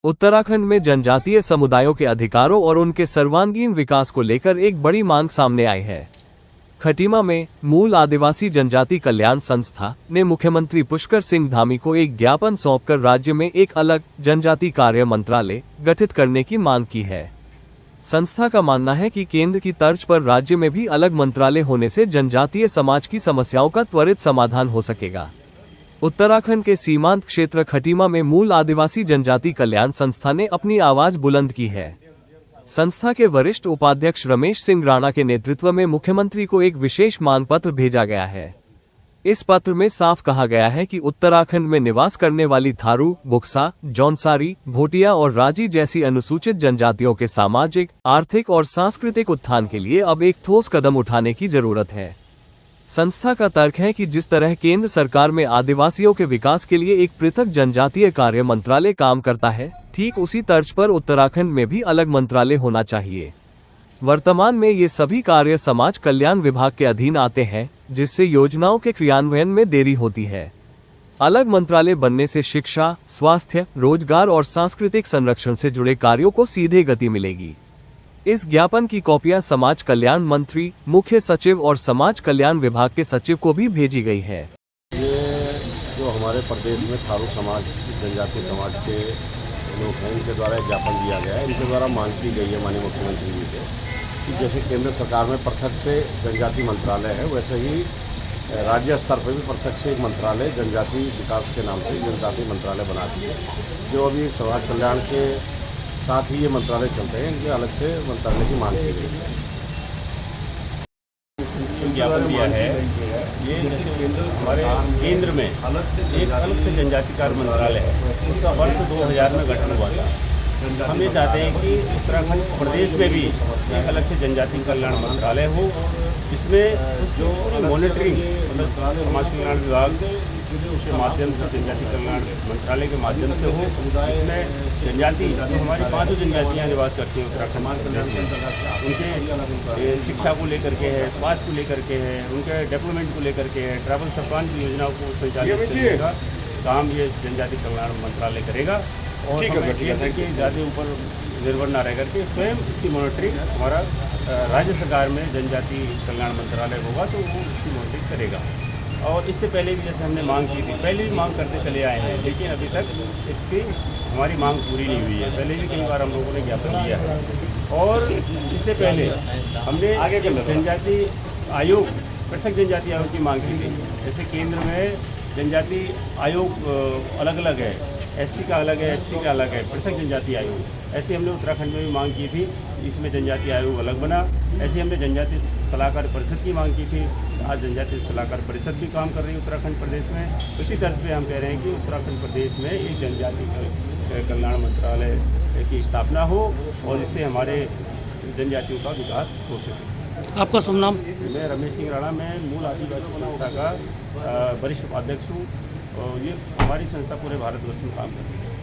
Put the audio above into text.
उत्तराखंड में जनजातीय समुदायों के अधिकारों और उनके सर्वांगीण विकास को लेकर एक बड़ी मांग सामने आई है। खटीमा में मूल आदिवासी जनजाति कल्याण संस्था ने मुख्यमंत्री पुष्कर सिंह धामी को एक ज्ञापन सौंपकर राज्य में एक अलग जनजाति कार्य मंत्रालय गठित करने की मांग की है। संस्था का मानना है कि केंद्र की तर्ज पर राज्य में भी अलग मंत्रालय होने से जनजातीय समाज की समस्याओं का त्वरित समाधान हो सकेगा। उत्तराखंड के सीमांत क्षेत्र खटीमा में मूल आदिवासी जनजाति कल्याण संस्था ने अपनी आवाज बुलंद की है। संस्था के वरिष्ठ उपाध्यक्ष रमेश सिंह राणा के नेतृत्व में मुख्यमंत्री को एक विशेष मांग पत्र भेजा गया है। इस पत्र में साफ कहा गया है कि उत्तराखंड में निवास करने वाली थारू, बुक्सा, जौनसारी, भोटिया और राजी जैसी अनुसूचित जनजातियों के सामाजिक, आर्थिक और सांस्कृतिक उत्थान के लिए अब एक ठोस कदम उठाने की जरूरत है। संस्था का तर्क है कि जिस तरह केंद्र सरकार में आदिवासियों के विकास के लिए एक पृथक जनजातीय कार्य मंत्रालय काम करता है, ठीक उसी तर्ज पर उत्तराखंड में भी अलग मंत्रालय होना चाहिए। वर्तमान में ये सभी कार्य समाज कल्याण विभाग के अधीन आते हैं, जिससे योजनाओं के क्रियान्वयन में देरी होती है। अलग मंत्रालय बनने से शिक्षा, स्वास्थ्य, रोजगार और सांस्कृतिक संरक्षण से जुड़े कार्यों को सीधे गति मिलेगी। इस ज्ञापन की कॉपियां समाज कल्याण मंत्री, मुख्य सचिव और समाज कल्याण विभाग के सचिव को भी भेजी गई है। ये जो हमारे प्रदेश में थारू समाज, जनजाति समाज के लोग हैं, इनके द्वारा ज्ञापन दिया गया है। इनके द्वारा मांग की गई है माननीय मुख्यमंत्री जी से कि जैसे केंद्र सरकार में पृथक से जनजाति मंत्रालय है, वैसे ही राज्य स्तर पर भी पृथक से एक मंत्रालय जनजाति विकास के नाम से जनजाति मंत्रालय बना दिए। जो अभी समाज कल्याण के साथ ही ये मंत्रालय चलते हैं, इनके अलग से मंत्रालय की मांग की गई है। ज्ञापन दिया है, ये जैसे हमारे केंद्र में एक अलग से जनजाति कार्य मंत्रालय है, उसका वर्ष 2000 में गठन हुआ था। हम ये चाहते हैं कि उत्तराखंड प्रदेश में भी एक अलग से जनजाति कल्याण मंत्रालय हो, जिसमें जो मॉनिटरिंग मतलब समाज कल्याण विभाग के माध्यम से जनजाति कल्याण मंत्रालय के माध्यम से हो। इसमें जनजाति जो हमारी 5 जनजातियाँ निवास करती हैं उत्तराखंड प्रदेश में, उनके शिक्षा को लेकर के है, स्वास्थ्य को लेकर के है, उनके डेवलपमेंट को लेकर के है, ट्रैवल सरकार की योजनाओं को संचालित करने का काम ये जनजाति कल्याण मंत्रालय करेगा। और केंद्र के ज़्यादा ऊपर निर्भर न रह करके स्वयं इसकी मॉनिटरिंग हमारा राज्य सरकार में जनजाति कल्याण मंत्रालय होगा, तो वो इसकी मॉनिटरिंग करेगा। और इससे पहले भी जैसे हमने मांग की थी, पहले भी मांग करते चले आए हैं, लेकिन अभी तक इसकी हमारी मांग पूरी नहीं हुई है। पहले भी कई बार हम लोगों ने ज्ञापन दिया है। और इससे पहले हमने जनजाति आयोग, पृथक जनजाति आयोग की मांग की थी। जैसे केंद्र में जनजाति आयोग अलग अलग है, एससी का अलग है, एसटी का अलग है, पृथक जनजाति आयोग। ऐसे हमने उत्तराखंड में भी मांग की थी, इसमें जनजाति आयोग अलग बना। ऐसे हमने जनजाति सलाहकार परिषद की मांग की थी, आज जनजाति सलाहकार परिषद भी काम कर रही है उत्तराखंड प्रदेश में। उसी तरह पे हम कह रहे हैं कि उत्तराखंड प्रदेश में एक जनजाति कल्याण मंत्रालय की स्थापना हो और इससे हमारे जनजातियों का विकास हो सके। आपका शुभ नाम? मैं रमेश सिंह राणा, मैं मूल आदिवासी संस्था का वरिष्ठ उपाध्यक्ष हूँ। और ये हमारी संस्था पूरे भारतवर्ष में काम करती है।